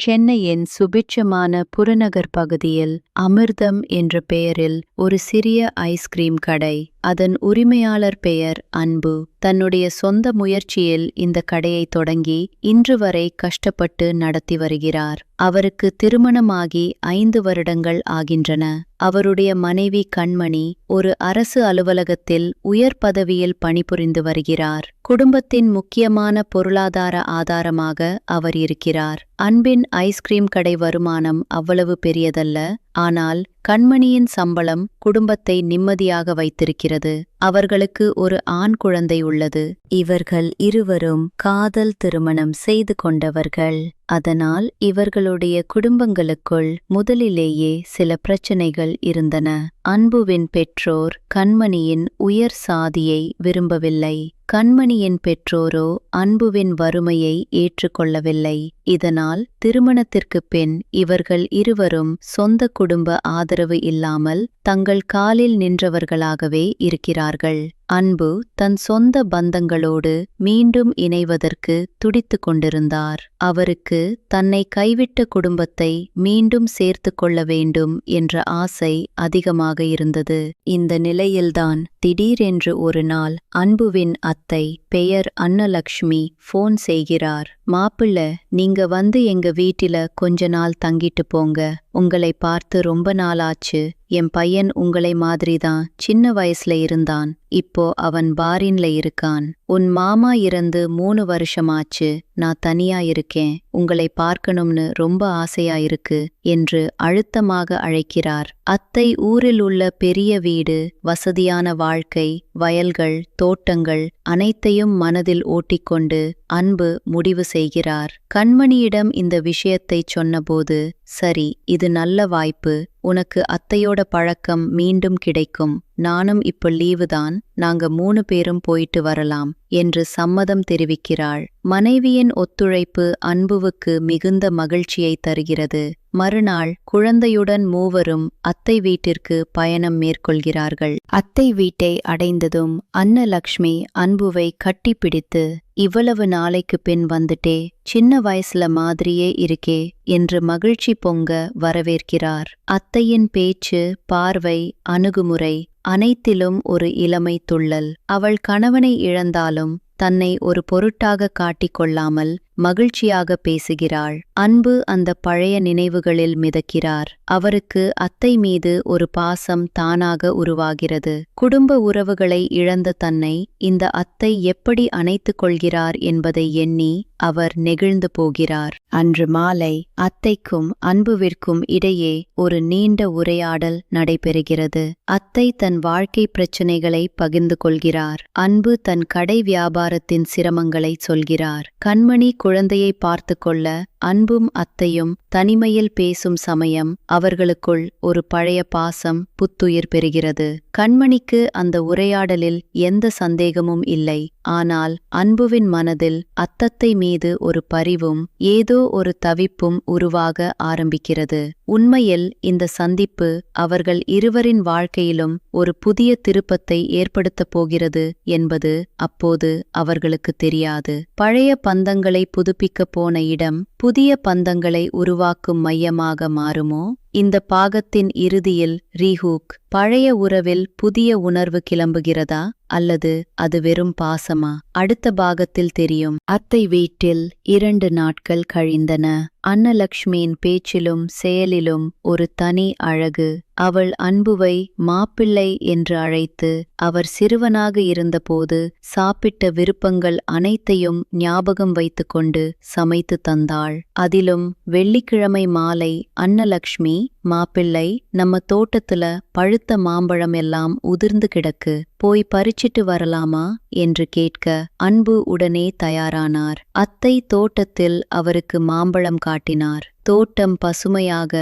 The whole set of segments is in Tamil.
சென்னையின் சுபிட்சமான புறநகர் பகுதியில் அமிர்தம் என்ற பெயரில் ஒரு சிறிய ஐஸ்கிரீம் கடை. அதன் உரிமையாளர் பெயர் அன்பு. தன்னுடைய சொந்த முயற்சியில் இந்த கடையை தொடங்கி இன்று வரை கஷ்டப்பட்டு நடத்தி வருகிறார். அவருக்கு திருமணமாகி 5 வருடங்கள் ஆகின்றன. அவருடைய மனைவி கண்மணி ஒரு அரசு அலுவலகத்தில் உயர் பதவியில் பணிபுரிந்து வருகிறார். குடும்பத்தின் முக்கியமான பொருளாதார ஆதாரமாக அவர் இருக்கிறார். அன்பின் ஐஸ்கிரீம் கடை வருமானம் அவ்வளவு பெரியதல்ல. ஆனால் கண்மணியின் சம்பளம் குடும்பத்தை நிம்மதியாக வைத்திருக்கிறது. அவர்களுக்கு ஒரு ஆண் குழந்தை உள்ளது. இவர்கள் இருவரும் காதல் திருமணம் செய்து கொண்டவர்கள். அதனால் இவர்களுடைய குடும்பங்களுக்குள் முதலிலேயே சில பிரச்சனைகள் இருந்தன. அன்புவின் பெற்றோர் கண்மணியின் உயர் சாதியை விரும்பவில்லை. கண்மணியின் பெற்றோரோ அன்புவின் வறுமையை ஏற்றுக்கொள்ளவில்லை. இதனால் திருமணத்திற்குப் பின் இவர்கள் இருவரும் சொந்த குடும்ப ஆதரவு இல்லாமல் தங்கள் காலில் நின்றவர்களாகவே இருக்கிறார்கள். அன்பு தன் சொந்த பந்தங்களோடு மீண்டும் இணைவதற்கு துடித்துக் கொண்டிருந்தார். அவருக்கு தன்னை கைவிட்ட குடும்பத்தை மீண்டும் சேர்த்து கொள்ள வேண்டும் என்ற ஆசை அதிகமாக இருந்தது. இந்த நிலையில்தான் திடீரென்று ஒரு நாள் அன்புவின் அத்தை, பெயர் அன்னலக்ஷ்மி, ஃபோன் செய்கிறார். மாப்பிள்ள, நீங்க வந்து எங்க வீட்டில கொஞ்ச நாள் தங்கிட்டு போங்க. உங்களை பார்த்து ரொம்ப நாளாச்சு. என் பையன் உங்களை மாதிரிதான் சின்ன வயசுல இருந்தான். இப்போ அவன் பாரின்ல இருக்கான். உன் மாமா இறந்து 3 வருஷமாச்சு. நான் தனியா இருக்கேன். உங்களை பார்க்கணும்னு ரொம்ப ஆசையா இருக்கு என்று அழுத்தமாக அழைக்கிறார். அத்தை ஊரில் உள்ள பெரிய வீடு, வசதியான வாழ்க்கை, வயல்கள், தோட்டங்கள் அனைத்தையும் மனதில் ஓட்டிக்கொண்டு அன்பு முடிவு செய்கிறார். கண்மணியிடம் இந்த விஷயத்தை சொன்னபோது, சரி, இது நல்ல வாய்ப்பு. உனக்கு அத்தையோட பழக்கம் மீண்டும் கிடைக்கும். நானும் இப்ப லீவு தான். நாங்க 3 பேரும் போயிட்டு வரலாம் என்று சம்மதம் தெரிவிக்கிறாள். மனைவியின் ஒத்துழைப்பு அன்புவுக்கு மிகுந்த மகிழ்ச்சியை தருகிறது. மறுநாள் குழந்தையுடன் மூவரும் அத்தை வீட்டிற்கு பயணம் மேற்கொள்கிறார்கள். அத்தை வீட்டை அடைந்ததும் அன்னலக்ஷ்மி அன்புவை கட்டிப்பிடித்து, இவ்வளவு நாளைக்கு பின் வந்துட்டே, சின்ன வயசுல மாதிரியே இருக்கே என்று மகிழ்ச்சி பொங்க வரவேற்கிறார். அத்தையின் பேச்சு, பார்வை, அணுகுமுறை அனைத்திலும் ஒரு இளமை துள்ளல். அவள் கணவனை இழந்தாலும் தன்னை ஒரு பொருட்டாக காட்டிக்கொள்ளாமல் மகிழ்ச்சியாக பேசுகிறாள். அன்பு அந்த பழைய நினைவுகளில் மிதக்கிறார். அவருக்கு அத்தை மீது ஒரு பாசம் தானாக உருவாகிறது. குடும்ப உறவுகளை இழந்த தன்னை இந்த அத்தை எப்படி அணைத்துக் கொள்கிறார் என்பதை எண்ணி அவர் நெகிழ்ந்து போகிறார். அன்று மாலை அத்தைக்கும் அன்புவிற்கும் இடையே ஒரு நீண்ட உரையாடல் நடைபெறுகிறது. அத்தை தன் வாழ்க்கை பிரச்சினைகளை பகிர்ந்து கொள்கிறார். அன்பு தன் கடை வியாபாரத்தின் சிரமங்களை சொல்கிறார். கண்மணி குழந்தையை பார்த்து கொள்ள அன்பும் அத்தையும் தனிமையில் பேசும் சமயம் அவர்களுக்குள் ஒரு பழைய பாசம் புத்துயிர் பெறுகிறது. கண்மணிக்கு அந்த உரையாடலில் எந்த சந்தேகமும் இல்லை. ஆனால் அன்புவின் மனதில் அத்தத்தை மீது ஒரு பரிவும் ஏதோ ஒரு தவிப்பும் உருவாக ஆரம்பிக்கிறது. உண்மையில் இந்த சந்திப்பு அவர்கள் இருவரின் வாழ்க்கையிலும் ஒரு புதிய திருப்பத்தை ஏற்படுத்தப் போகிறது என்பது அப்போது அவர்களுக்கு தெரியாது. பழைய பந்தங்களை புதுப்பிக்கப் போன இடம் புதிய பந்தங்களை உருவாக்கும் மையமாக மாறுமோ? இந்த பாகத்தின் இறுதியில் ரீஹூக் பழைய உறவில் புதிய உணர்வு கிளம்புகிறதா அல்லது அது வெறும் பாசமா? அடுத்த பாகத்தில் தெரியும். அத்தை வீட்டில் 2 நாட்கள் கழிந்தன. அன்னலக்ஷ்மியின் பேச்சிலும் செயலிலும் ஒரு தனி அழகு. அவள் அன்புவை மாப்பிள்ளை என்று அழைத்து அவர் சிறுவனாக இருந்தபோது சாப்பிட்ட விருப்பங்கள் அனைத்தையும் ஞாபகம் வைத்துக்கொண்டு சமைத்து தந்தாள். அதிலும் வெள்ளிக்கிழமை மாலை அன்னலக்ஷ்மி, மாப்பிள்ளை, நம்ம தோட்டத்துல பழுத்த மாம்பழம் எல்லாம் உதிர்ந்து கிடக்கு, போய் பறிச்சிட்டு வரலாமா என்று கேட்க அன்பு உடனே தயாரானார். அத்தை தோட்டத்தில் அவருக்கு மாம்பழம் காட்டினார். தோட்டம் பசுமையாக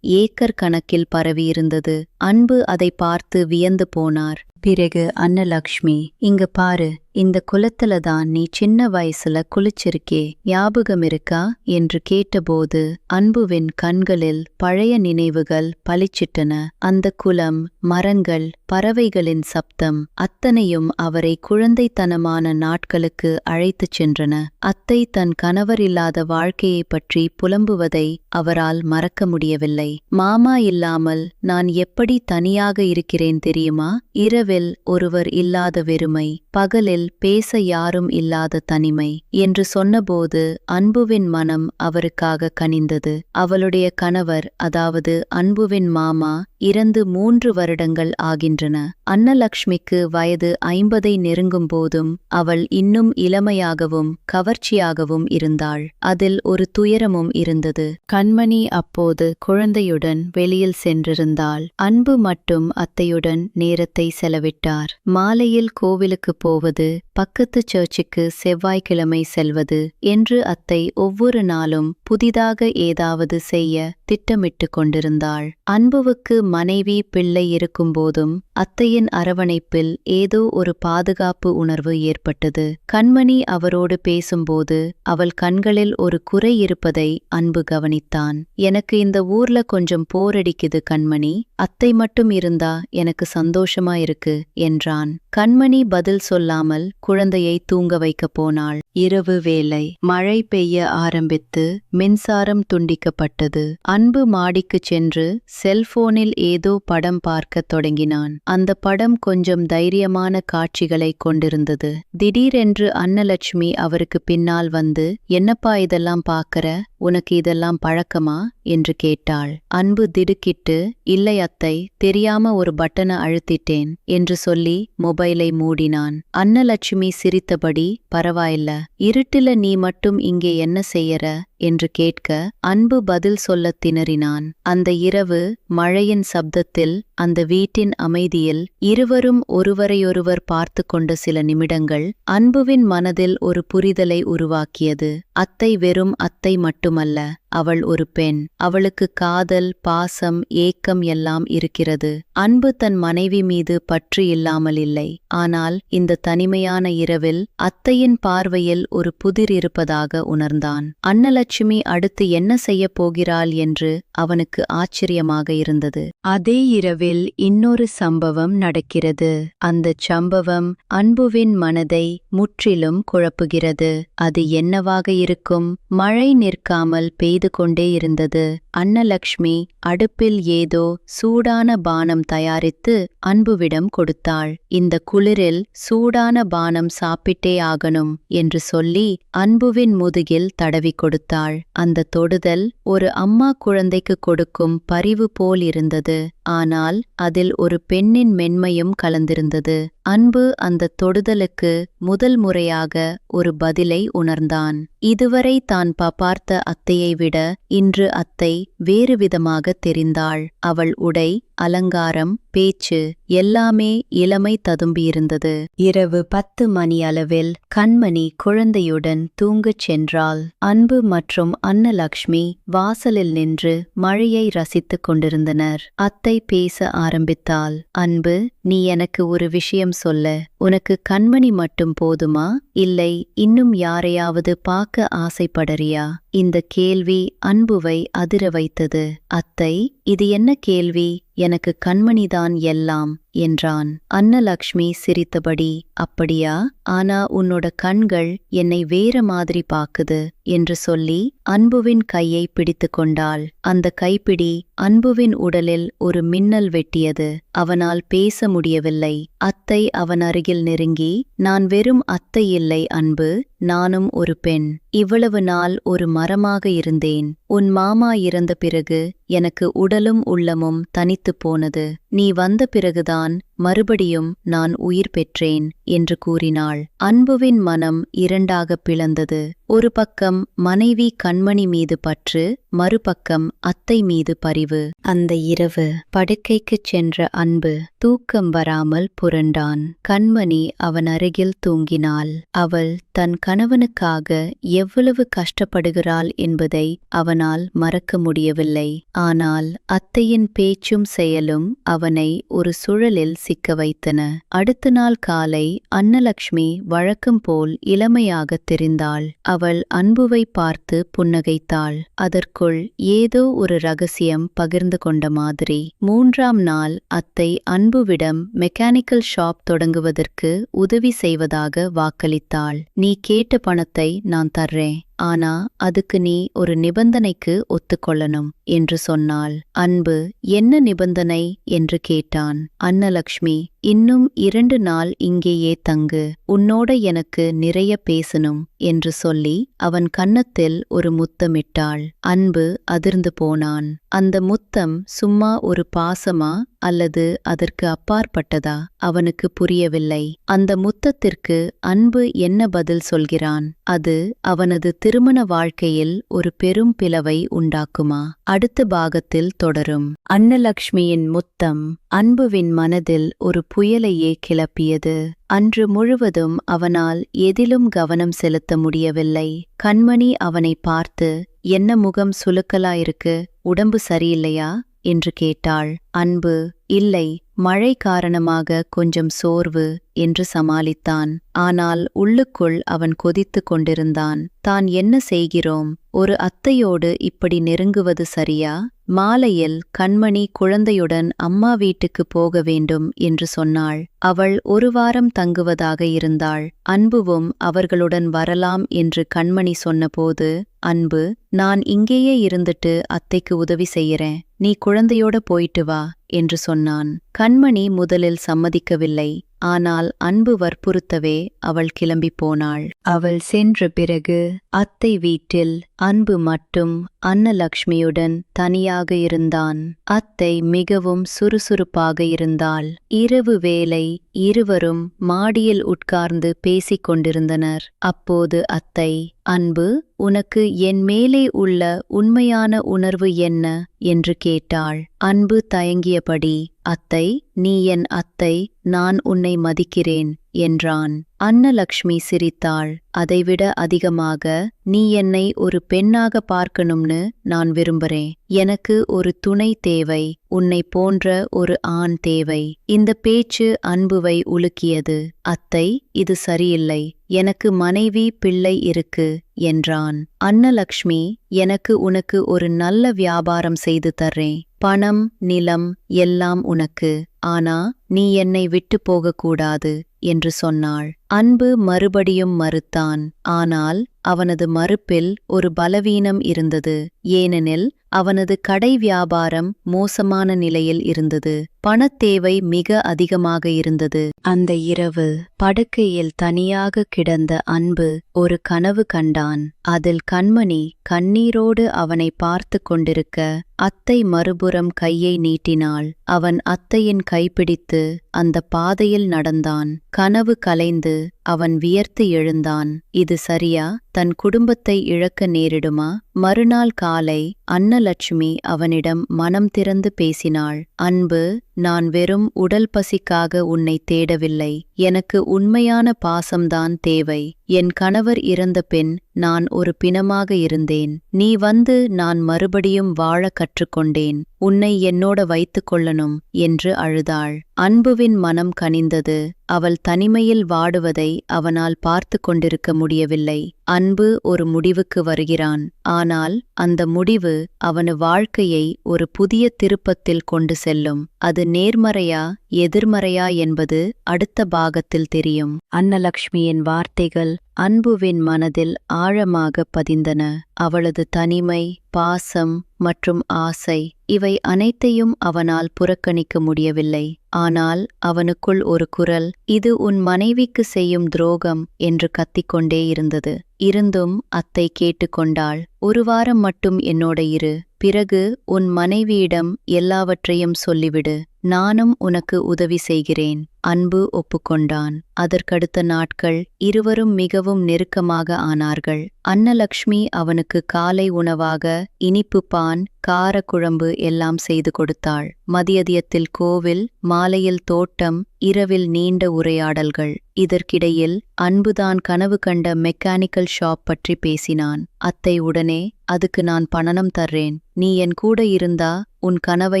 ஏக்கர் கணக்கில் பரவியிருந்தது. அன்பு அதை பார்த்து வியந்து போனார். பிறகு அன்னலக்ஷ்மி, இங்க பாரு, இந்த குளத்துல தான் நீ சின்ன வயசுல குளிச்சிருக்கே, ஞாபகம் இருக்கா என்று கேட்டபோது அன்புவின் கண்களில் பழைய நினைவுகள் பளிச்சிட்டன. அந்த குளம், மரங்கள், பறவைகளின் சப்தம் அத்தனையும் அவரை குழந்தைத்தனமான நாட்களுக்கு அழைத்துச் சென்றன. அத்தை தன் கணவர் இல்லாத வாழ்க்கையைப் பற்றி புலம்புவதை அவரால் மறக்க முடியவில்லை. மாமா இல்லாமல் நான் எப்படி தனியாக இருக்கிறேன் தெரியுமா? இரவில் ஒருவர் இல்லாத வெறுமை, பகலில் பேச யாரும் இல்லாத தனிமை என்று சொன்னபோது அன்புவின் மனம் அவருக்காக கனிந்தது. அவளுடைய கணவர், அதாவது அன்புவின் மாமா, இறந்து 3 வருடங்கள் ஆகின்றன. அன்னலக்ஷ்மிக்கு வயது 50ஐ நெருங்கும் போதும் அவள் இன்னும் இளமையாகவும் கவர்ச்சியாகவும் இருந்தாள். அதில் ஒரு துயரமும் இருந்தது. கண்மணி அப்போது குழந்தையுடன் வெளியில் சென்றிருந்தாள். அன்பு மட்டும் அத்தையுடன் நேரத்தை செலவிட்டார். மாலையில் கோவிலுக்கு போவது, பக்கத்து சர்ச்சுக்கு செவ்வாய்க்கிழமை செல்வது என்று அத்தை ஒவ்வொரு நாளும் புதிதாக ஏதாவது செய்ய திட்டமிட்டு கொண்டிருந்தாள். அன்புவுக்கு மனைவி, பிள்ளை இருக்கும்போதும் அத்தையின் அரவணைப்பில் ஏதோ ஒரு பாதுகாப்பு உணர்வு ஏற்பட்டது. கண்மணி அவரோடு பேசும்போது அவள் கண்களில் ஒரு குறை இருப்பதை அன்பு கவனித்தான். எனக்கு இந்த ஊர்ல கொஞ்சம் போரடிக்குது கண்மணி, அத்தை மட்டும் இருந்தா எனக்கு சந்தோஷமா இருக்கு என்றான். கண்மணி பதில் சொல்லாமல் குழந்தையை தூங்க வைக்கப் போனாள். இரவு வேளை. மழை பெய்ய ஆரம்பித்து மின்சாரம் துண்டிக்கப்பட்டது. அன்பு மாடிக்குச் சென்று செல்போனில் ஏதோ படம் பார்க்கத் தொடங்கினான். அந்த படம் கொஞ்சம் தைரியமான காட்சிகளை கொண்டிருந்தது. திடீரென்று அன்னலட்சுமி அவருக்கு பின்னால் வந்து, என்னப்பா இதெல்லாம் பார்க்கற, உனக்கு இதெல்லாம் பழக்கமா என்று கேட்டாள். அன்பு திடுக்கிட்டு, இல்லை அத்தை, தெரியாம ஒரு பட்டனை அழுத்திட்டேன் என்று சொல்லி மொபைலை மூடினான். அன்னலட்சுமி சிரித்தபடி, பரவாயில்ல, இருட்டுல நீ மட்டும் இங்கே என்ன செய்யற என்று கேட்க அன்பு பதில் சொல்லத் திணறினான். அந்த இரவு மழையின் சப்தத்தில், அந்த வீட்டின் அமைதியில் இருவரும் ஒருவரையொருவர் பார்த்து கொண்ட சில நிமிடங்கள் அன்புவின் மனதில் ஒரு புரிதலை உருவாக்கியது. அத்தை வெறும் அத்தை மட்டுமல்ல, அவள் ஒரு பெண். அவளுக்கு காதல், பாசம், ஏக்கம் எல்லாம் இருக்கிறது. அன்பு தன் மனைவி மீது பற்று இல்லாமல் இல்லை. ஆனால் இந்த தனிமையான இரவில் அத்தையின் பார்வையில் ஒரு புதிர் இருப்பதாக உணர்ந்தான். அன்னலட்சுமி அடுத்து என்ன செய்யப் போகிறாள் என்று அவனுக்கு ஆச்சரியமாக இருந்தது. அதே இரவில் இன்னொரு சம்பவம் நடக்கிறது. அந்தச் சம்பவம் அன்புவின் மனதை முற்றிலும் குழப்புகிறது. அது என்னவாக இருக்கும்? மழை நிற்காமல் பெய்து கொண்டே இருந்தது. அன்னலக்ஷ்மி அடுப்பில் ஏதோ சூடான பானம் தயாரித்து அன்புவிடம் கொடுத்தாள். இந்த குளிரில் சூடான பானம் சாப்பிட்டே ஆகணும் என்று சொல்லி அன்புவின் முதுகில் தடவி கொடுத்தாள். அந்த தொடுதல் ஒரு அம்மா குழந்தைக்கு கொடுக்கும் பரிவு போல் இருந்தது. ஆனால் அதில் ஒரு பெண்ணின் மென்மையும் கலந்திருந்தது. அன்பு அந்த தொடுதலுக்கு முதல் முறையாக ஒரு பதிலை உணர்ந்தான். இதுவரை தான் பார்த்த அத்தையை விட இன்று அத்தை வேறு விதமாக தெரிந்தாள். அவள் உடை, அலங்காரம், பேச்சு எல்லாமே இளமை ததும்பியிருந்தது. இரவு 10 மணி அளவில் கண்மணி குழந்தையுடன் தூங்கச் சென்றாள். அன்பு மற்றும் அன்னலக்ஷ்மி வாசலில் நின்று மழையை ரசித்துக் கொண்டிருந்தனர். அத்தை பேச ஆரம்பித்தாள். அன்பு, நீ எனக்கு ஒரு விஷயம் சொல்ல. உனக்கு கண்மணி மட்டும் போதுமா, இல்லை இன்னும் யாரையாவது பார்க்க ஆசைப்படறியா? இந்த கேள்வி அன்புவை அதிர வைத்தது. அத்தை, இது என்ன கேள்வி? எனக்கு கண்மணிதான் எல்லாம் என்றான். அன்னலக்ஷ்மி சிரித்தபடி, அப்படியா? ஆனா உன்னோட கண்கள் என்னை வேற மாதிரி பாக்குது என்று சொல்லி அன்புவின் கையை பிடித்து கொண்டாள். அந்த கைப்பிடி அன்புவின் உடலில் ஒரு மின்னல் வெட்டியது. அவனால் பேச முடியவில்லை. அத்தை அவன் அருகில் நெருங்கி, நான் வெறும் அத்தை இல்லை அன்பு, நானும் ஒரு பெண். இவ்வளவு நாள் ஒரு மரமாக இருந்தேன். உன் மாமா இறந்த பிறகு எனக்கு உடலும் உள்ளமும் தனித்துப் போனது. நீ வந்த பிறகுதான் மறுபடியும் நான் உயிர் பெற்றேன் என்று கூறினாள். அன்புவின் மனம் இரண்டாக பிளந்தது. ஒரு பக்கம் மனைவி கண்மணி மீது பற்று, மறுபக்கம் அத்தை மீது பரிவு. அந்த இரவு படுக்கைக்குச் சென்ற அன்பு தூக்கம் வராமல் புரண்டான். கண்மணி அவன் அருகில் தூங்கினாள். அவள் தன் கணவனுக்காக எவ்வளவு கஷ்டப்படுகிறாள் என்பதை அவனால் மறக்க முடியவில்லை. ஆனால் அத்தையின் பேச்சும் செயலும் அவனை ஒரு சுழலில் யோசிக்க வைத்தன. அடுத்த நாள் காலை அன்னலக்ஷ்மி வழக்கம் போல் இளமையாகத் தெரிந்தாள். அவள் அன்புவை பார்த்து புன்னகைத்தாள். அதற்குள் ஏதோ ஒரு ரகசியம் பகிர்ந்து கொண்ட மாதிரி. 3ஆம் நாள் அத்தை அன்புவிடம் மெக்கானிக்கல் ஷாப் தொடங்குவதற்கு உதவி செய்வதாக வாக்களித்தாள். நீ கேட்ட பணத்தை நான் தர்றேன், ஆனா அதுக்கு நீ ஒரு நிபந்தனைக்கு ஒத்துக்கொள்ளணும் என்று சொன்னாள். அன்பு என்ன நிபந்தனை என்று கேட்டான். அன்னலக்ஷ்மி, இன்னும் 2 நாள் இங்கேயே தங்கு, உன்னோட எனக்கு நிறைய பேசணும் என்று சொல்லி அவன் கன்னத்தில் ஒரு முத்தமிட்டாள். அன்பு அதிர்ந்து போனான். அந்த முத்தம் சும்மா ஒரு பாசமா அல்லது அதற்கு அப்பாற்பட்டதா அவனுக்கு புரியவில்லை. அந்த முத்தத்திற்கு அன்பு என்ன பதில் சொல்கிறான்? அது அவனது திருமண வாழ்க்கையில் ஒரு பெரும் பிளவை உண்டாக்குமா? அடுத்த பாகத்தில் தொடரும். அன்னலக்ஷ்மியின் முத்தம் அன்புவின் மனதில் ஒரு புயலையே கிளப்பியது. அன்று முழுவதும் அவனால் எதிலும் கவனம் செலுத்த முடியவில்லை. கண்மணி அவனை பார்த்து, என்ன முகம் சுலுக்கலாயிருக்கு, உடம்பு சரியில்லையா என்று கேட்டாள். அன்பு, இல்லை, மழை காரணமாக கொஞ்சம் சோர்வு என்று சமாளித்தான். ஆனால் உள்ளுக்குள் அவன் கொதித்து கொண்டிருந்தான். தான் என்ன செய்கிறோம்? ஒரு அத்தையோடு இப்படி நெருங்குவது சரியா? மாலையில் கண்மணி குழந்தையுடன் அம்மா வீட்டுக்கு போக வேண்டும் என்று சொன்னாள். அவள் 1 வாரம் தங்குவதாக இருந்தாள். அன்புவும் அவர்களுடன் வரலாம் என்று கண்மணி சொன்னபோது, அன்பு, நான் இங்கேயே இருந்துட்டு அத்தைக்கு உதவி செய்யறேன், நீ குழந்தையோட போயிட்டு வா என்று சொன்னான். கண்மணி முதலில் சம்மதிக்கவில்லை. ஆனால் அன்பு வற்புறுத்தவே அவள் கிளம்பி போனாள். அவள் சென்ற பிறகு அத்தை வீட்டில் அன்பு மட்டும் அன்னலக்ஷ்மியுடன் தனியாக இருந்தான். அத்தை மிகவும் சுறுசுறுப்பாக இருந்தாள். இரவு வேளை இருவரும் மாடியில் உட்கார்ந்து பேசிக் கொண்டிருந்தனர். அப்போது அத்தை, அன்பு, உனக்கு என் மேலே உள்ள உண்மையான உணர்வு என்ன என்று கேட்டாள். அன்பு தயங்கியபடி, அத்தை, நீ என் அத்தை, நான் உன்னை மதிக்கிறேன் என்றான். அன்னலக்ஷ்மி சிரித்தாள். அதைவிட அதிகமாக, நீ என்னை ஒரு பெண்ணாக பார்க்கணும்னு நான் விரும்புறேன். எனக்கு ஒரு துணை தேவை, உன்னை போன்ற ஒரு ஆண் தேவை. இந்த பேச்சு அன்புவை உலுக்கியது. அத்தை, இது சரியில்லை, எனக்கு மனைவி பிள்ளை இருக்கு என்றான். அன்னலக்ஷ்மி, எனக்கு உனக்கு ஒரு நல்ல வியாபாரம் செய்து தர்றேன். பணம், நிலம் எல்லாம் உனக்கு. ஆனா நீ என்னை விட்டு போகக்கூடாது என்று சொன்னாள். அன்பு மறுபடியும் மறுத்தான். ஆனால் அவனது மறுப்பில் ஒரு பலவீனம் இருந்தது. ஏனெனில் அவனது கடை வியாபாரம் மோசமான நிலையில் இருந்தது. பணத்தேவை மிக அதிகமாக இருந்தது. அந்த இரவு படுக்கையில் தனியாக கிடந்த அன்பு ஒரு கனவு கண்டான். அதில் கண்மணி கண்ணீரோடு அவனை பார்த்து கொண்டிருக்க, அத்தை மறுபுறம் கையை நீட்டினாள். அவன் அத்தையின் கைப்பிடித்து அந்த பாதையில் நடந்தான். கனவு கலைந்து அவன் வியர்த்து எழுந்தான். இது சரியா? தன் குடும்பத்தை இழக்க நேரிடுமா? மறுநாள் காலை அன்னலட்சுமி அவனிடம் மனம் திறந்து பேசினாள். அன்பு, நான் வெறும் உடல் பசிக்காக உன்னை தேடவில்லை. எனக்கு உண்மையான பாசம்தான் தேவை. என் கணவர் இறந்த பின் நான் ஒரு பிணமாக இருந்தேன். நீ வந்து நான் மறுபடியும் வாழ கற்றுக்கொண்டேன். உன்னை என்னோட வைத்துக் கொள்ளணும் என்று அழுதாள். அன்புவின் மனம் கனிந்தது. அவள் தனிமையில் வாடுவதை அவனால் பார்த்து கொண்டிருக்க முடியவில்லை. அன்பு ஒரு முடிவுக்கு வருகிறான். ஆனால் அந்த முடிவு அவனு வாழ்க்கையை ஒரு புதிய திருப்பத்தில் கொண்டு செல்லும். அது நேர்மறையா எதிர்மறையா என்பது அடுத்த பாகத்தில் தெரியும். அன்னலக்ஷ்மியின் வார்த்தைகள் அன்புவின் மனதில் ஆழமாக பதிந்தன. அவளது தனிமை, பாசம் மற்றும் ஆசை, இவை அனைத்தையும் அவனால் புறக்கணிக்க முடியவில்லை. ஆனால் அவனுக்குள் ஒரு குரல், இது உன் மனைவிக்கு செய்யும் துரோகம் என்று கத்திக்கொண்டே இருந்தது. இருந்தும் அத்தை கேட்டுக்கொண்டாள். 1 வாரம் மட்டும் என்னோட இரு, பிறகு உன் மனைவியிடம் எல்லாவற்றையும் சொல்லிவிடு. நானும் உனக்கு உதவி செய்கிறேன். அன்பு ஒப்புக்கொண்டான். அதற்கடுத்த நாட்கள் இருவரும் மிகவும் நெருக்கமாக ஆனார்கள். அன்னலக்ஷ்மி அவனுக்கு காலை உணவாக இனிப்பு பான், கார குழம்பு எல்லாம் செய்து கொடுத்தாள். மதியத்தில் கோவில், மாலையில் தோட்டம், இரவில் நீண்ட உரையாடல்கள். இதற்கிடையில் அன்புதான் கனவு கண்ட மெக்கானிக்கல் ஷாப் பற்றி பேசினான். அத்தை உடனே, அதுக்கு நான் பணம் தர்றேன், நீ என் கூட இருந்தா உன் கனவை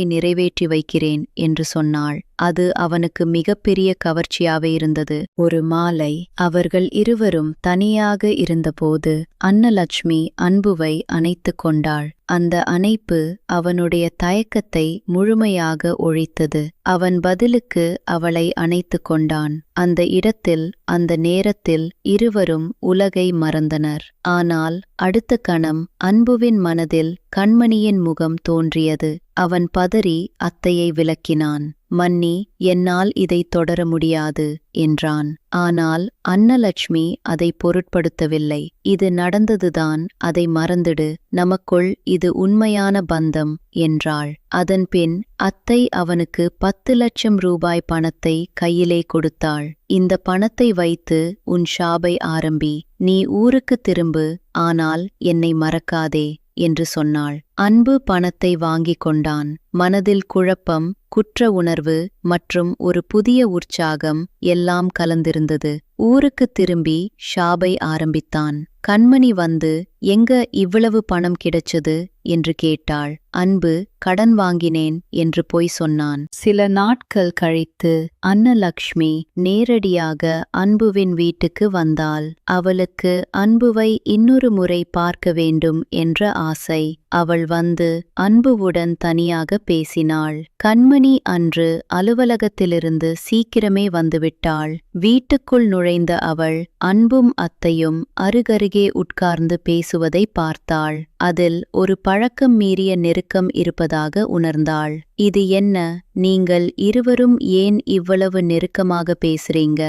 நிறைவேற்றி வைக்கிறேன் என்று சொன்னாள். அது அவனுக்கு மிகப்பெரிய கவர்ச்சியாவே இருந்தது. ஒரு மாலை அவர்கள் இருவரும் தனியாக இருந்தபோது அன்னலட்சுமி அன்புவை அணைத்து கொண்டாள். அந்த அணைப்பு அவனுடைய தயக்கத்தை முழுமையாக ஒழித்தது. அவன் பதிலுக்கு அவளை அணைத்து கொண்டான். அந்த இடத்தில், அந்த நேரத்தில் இருவரும் உலகை மறந்தனர். ஆனால் அடுத்த கணம் அன்புவின் மனதில் கண்மணியின் முகம் தோன்றியது. அவன் பதறி அத்தையை விலக்கினான். மன்னி, என்னால் இதை தொடர முடியாது என்றான். ஆனால் அன்னலட்சுமி அதை பொருட்படுத்தவில்லை. இது நடந்ததுதான், அதை மறந்துடு, நமக்குள் இது உண்மையான பந்தம் என்றாள். அதன்பின் அத்தை அவனுக்கு 10 லட்சம் ரூபாய் பணத்தை கையிலே கொடுத்தாள். இந்த பணத்தை வைத்து உன் ஷாபை ஆரம்பி, நீ ஊருக்கு திரும்பு, ஆனால் என்னை மறக்காதே என்று சொன்னாள். அன்பு பணத்தை வாங்கிக் கொண்டான். மனதில் குழப்பம், குற்ற உணர்வு மற்றும் ஒரு புதிய உற்சாகம் எல்லாம் கலந்திருந்தது. ஊருக்கு திரும்பி ஷாபை ஆரம்பித்தான். கண்மணி வந்து, எங்க இவ்வளவு பணம் கிடைச்சது என்று கேட்டாள். அன்பு, கடன் வாங்கினேன் என்று பொய் சொன்னான். சில நாட்கள் கழித்து அன்னலக்ஷ்மி நேரடியாக அன்புவின் வீட்டுக்கு வந்தாள். அவளுக்கு அன்புவை இன்னொரு முறை பார்க்க வேண்டும் என்ற ஆசை. அவள் வந்து அன்புவுடன் தனியாக பேசினாள். கண்மணி அன்று அலுவலகத்திலிருந்து சீக்கிரமே வந்துவிட்டாள். வீட்டுக்குள் நுழைந்த அவள் அன்பும் அத்தையும் அருகருகே உட்கார்ந்து பேசுவதை பார்த்தாள். அதில் ஒரு பழக்கம் மீறிய நெருக்கம் இருப்பதாக உணர்ந்தாள். இது என்ன, நீங்கள் இருவரும் ஏன் இவ்வளவு நெருக்கமாக பேசுறீங்க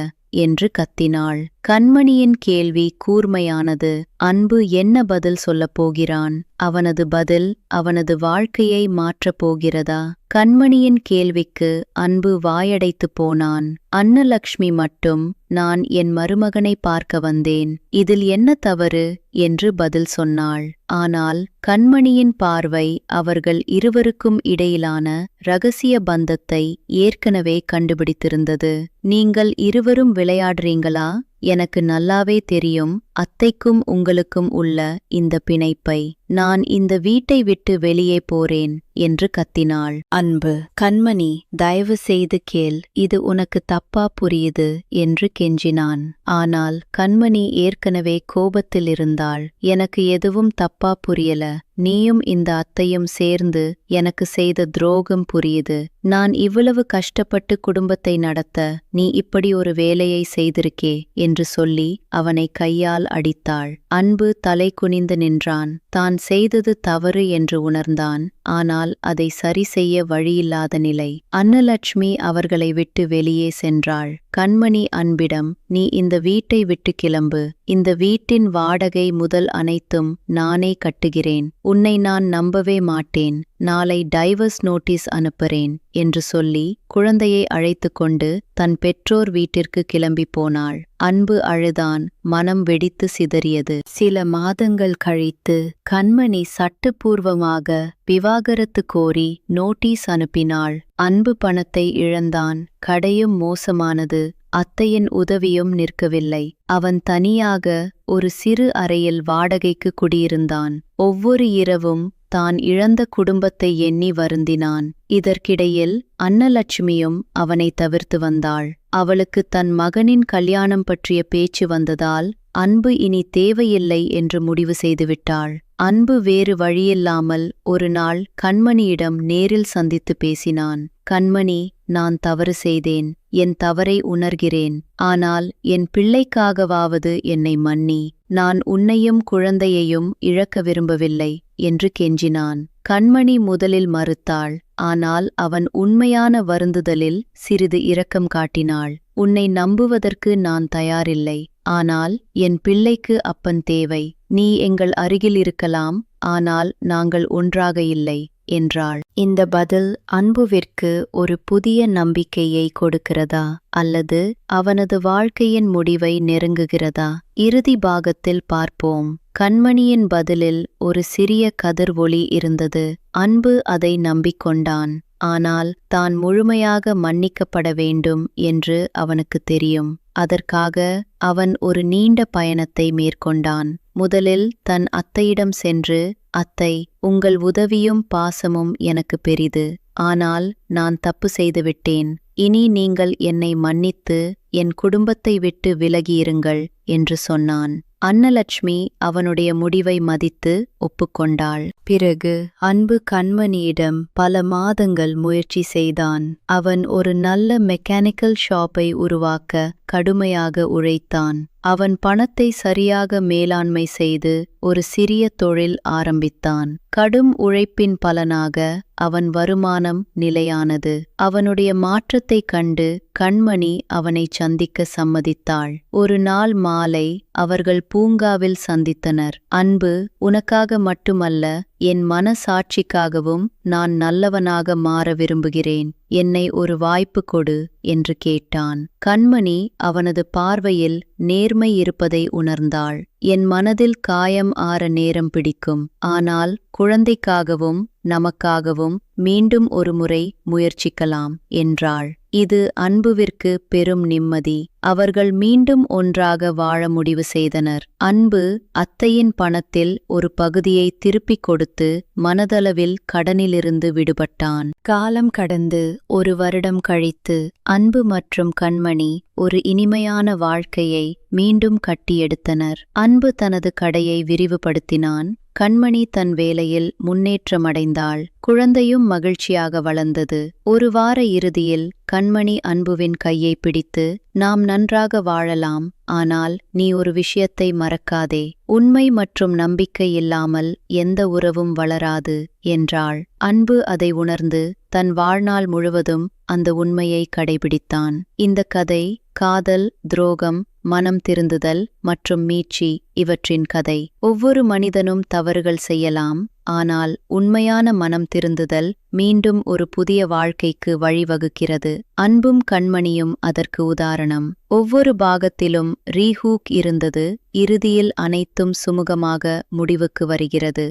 என்று கத்தினாள். கண்மணியின் கேள்வி கூர்மையானது. அன்பு என்ன பதில் சொல்லப் போகிறான்? அவனது பதில் அவனது வாழ்க்கையை மாற்றப் போகிறதா? கண்மணியின் கேள்விக்கு அன்பு வாயடைத்துப் போனான். அன்னலக்ஷ்மி மட்டும், நான் என் மருமகனை பார்க்க வந்தேன், இதில் என்ன தவறு என்று பதில் சொன்னாள். ஆனால் கண்மணியின் பார்வை அவர்கள் இருவருக்கும் இடையிலான இரகசிய பந்தத்தை ஏற்கனவே கண்டுபிடித்திருந்தது. நீங்கள் இருவரும் விளையாடுறீங்களா? எனக்கு நல்லாவே தெரியும் அத்தைக்கும் உங்களுக்கும் உள்ள இந்த பிணைப்பை. நான் இந்த வீட்டை விட்டு வெளியே போறேன் என்று கத்தினாள். அன்பு, கண்மணி, தயவு செய்து கேள், இது உனக்கு தப்பா புரியுது என்று கெஞ்சினான். ஆனால் கண்மணி ஏற்கனவே கோபத்தில் இருந்தாள். எனக்கு எதுவும் தப்பா புரியல, நீயும் இந்த அத்தையும் சேர்ந்து எனக்கு செய்த துரோகம் புரியுது. நான் இவ்வளவு கஷ்டப்பட்டு குடும்பத்தை நடத்த நீ இப்படி ஒரு வேலையை செய்திருக்கே என்று சொல்லி அவனை கையால் அடித்தாள். அன்பு தலை குனிந்து நின்றான். தான் செய்தது தவறு என்று உணர்ந்தான். ஆனால் அதை சரி செய்ய வழியில்லாத நிலை. அன்னலட்சுமி அவர்களை விட்டு வெளியே சென்றாள். கண்மணி அன்பிடம், நீ இந்த வீட்டை விட்டு கிளம்பு, இந்த வீட்டின் வாடகை முதல் அனைத்தும் நானே கட்டுகிறேன், உன்னை நான் நம்பவே மாட்டேன், நாளை டைவர்ஸ் நோட்டீஸ் அனுப்புறேன் என்று சொல்லி குழந்தையை அழைத்து கொண்டு தன் பெற்றோர் வீட்டிற்கு கிளம்பி போனாள். அன்பு அழுதான். மனம் வெடித்து சிதறியது. சில மாதங்கள் கழித்து கண்மணி சட்டப்பூர்வமாக விவாகரத்து கோரி நோட்டீஸ் அனுப்பினாள். அன்பு பணத்தை இழந்தான். கடையும் மோசமானது. அத்தையின் உதவியும் நிற்கவில்லை. அவன் தனியாக ஒரு சிறு அறையில் வாடகைக்கு குடியிருந்தான். ஒவ்வொரு இரவும் தான் இழந்த குடும்பத்தை எண்ணி வருந்தினான். இதற்கிடையில் அன்னலட்சுமியும் அவனை தவிர்த்து வந்தாள். அவளுக்கு தன் மகனின் கல்யாணம் பற்றிய பேச்சு வந்ததால் அன்பு இனி தேவையில்லை என்று முடிவு செய்துவிட்டாள். அன்பு வேறு வழியில்லாமல் ஒரு நாள் கண்மணியிடம் நேரில் சந்தித்து பேசினான். கண்மணி, நான் தவறு செய்தேன், என் தவறை உணர்கிறேன். ஆனால் என் பிள்ளைக்காகவாவது என்னை மன்னி. நான் உன்னையும் குழந்தையையும் இழக்க விரும்பவில்லை என்று கெஞ்சினான். கண்மணி முதலில் மறுத்தாள். ஆனால் அவன் உண்மையான வருந்துதலில் சிறிது இரக்கம் காட்டினாள். உன்னை நம்புவதற்கு நான் தயாரில்லை. ஆனால் என் பிள்ளைக்கு அப்பன் தேவை. நீ எங்கள் அருகில் இருக்கலாம், ஆனால் நாங்கள் ஒன்றாக இல்லை என்றாள். இந்த பதில் அன்புவிற்கு ஒரு புதிய நம்பிக்கையை கொடுக்கிறதா அல்லது அவனது வாழ்க்கையின் முடிவை நெருங்குகிறதா? இறுதி பாகத்தில் பார்ப்போம். கண்மணியின் பதிலில் ஒரு சிறிய கதிர் ஒளி இருந்தது. அன்பு அதை நம்பிக்கொண்டான். ஆனால் தான் முழுமையாக மன்னிக்கப்பட வேண்டும் என்று அவனுக்கு தெரியும். அதற்காக அவன் ஒரு நீண்ட பயணத்தை மேற்கொண்டான். முதலில் தன் அத்தையிடம் சென்று, அத்தை, உங்கள் உதவியும் பாசமும் எனக்கு பெரிது. ஆனால் நான் தப்பு செய்துவிட்டேன். இனி நீங்கள் என்னை மன்னித்து என் குடும்பத்தை விட்டு விலகியிருங்கள் என்று சொன்னான். அன்னலட்சுமி அவனுடைய முடிவை மதித்து ஒப்புக்கொண்டாள். பிறகு அன்பு கண்மணியிடம் பல மாதங்கள் முயற்சி செய்தான். அவன் ஒரு நல்ல மெக்கானிக்கல் ஷாப்பை உருவாக்க கடுமையாக உழைத்தான். அவன் பணத்தை சரியாக மேலாண்மை செய்து ஒரு சிறிய தொழில் ஆரம்பித்தான். கடும் உழைப்பின் பலனாக அவன் வருமானம் நிலையானது. அவனுடைய மாற்றத்தைக் கண்டு கண்மணி அவனை சந்திக்க சம்மதித்தாள். ஒரு நாள் மாலை அவர்கள் பூங்காவில் சந்தித்தனர். அன்பு, உனக்காக மட்டுமல்ல, என் மனசாட்சிக்காகவும் நான் நல்லவனாக மாற விரும்புகிறேன். என்னை ஒரு வாய்ப்பு கொடு என்று கேட்டான். கண்மணி அவனது பார்வையில் நேர்மை இருப்பதை உணர்ந்தாள். என் மனதில் காயம் ஆற நேரம் பிடிக்கும். ஆனால் குழந்தைக்காகவும் நமக்காகவும் மீண்டும் ஒரு முறை முயற்சிக்கலாம் என்றாள். இது அன்புவிற்கு பெரும் நிம்மதி. அவர்கள் மீண்டும் ஒன்றாக வாழ முடிவு செய்தனர். அன்பு அத்தையின் பணத்தில் ஒரு பகுதியை திருப்பிக் கொடுத்து மனதளவில் கடனிலிருந்து விடுபட்டான். காலம் கடந்து 1 வருடம் கழித்து அன்பு மற்றும் கண்மணி ஒரு இனிமையான வாழ்க்கையை மீண்டும் கட்டியெடுத்தனர். அன்பு தனது கடையை விரிவுபடுத்தினான். கண்மணி தன் வேலையில் முன்னேற்றமடைந்தாள். குழந்தையும் மகிழ்ச்சியாக வளர்ந்தது. ஒரு வார இறுதியில் கண்மணி அன்புவின் கையை பிடித்து, நாம் நன்றாக வாழலாம், ஆனால் நீ ஒரு விஷயத்தை மறக்காதே. உண்மை மற்றும் நம்பிக்கை இல்லாமல் எந்த உறவும் வளராது என்றாள். அன்பு அதை உணர்ந்து தன் வாழ்நாள் முழுவதும் அந்த உண்மையை கடைபிடித்தான். இந்த கதை காதல், துரோகம், மனம் திருந்துதல் மற்றும் மீட்சி இவற்றின் கதை. ஒவ்வொரு மனிதனும் தவறுகள் செய்யலாம், ஆனால் உண்மையான மனம் திருந்துதல் மீண்டும் ஒரு புதிய வாழ்க்கைக்கு வழிவகுக்கிறது. அன்பும் கண்மணியும் அதற்கு உதாரணம். ஒவ்வொரு பாகத்திலும் ரீஹூக் இருந்தது. இறுதியில் அனைத்தும் சுமூகமாக முடிவுக்கு வருகிறது.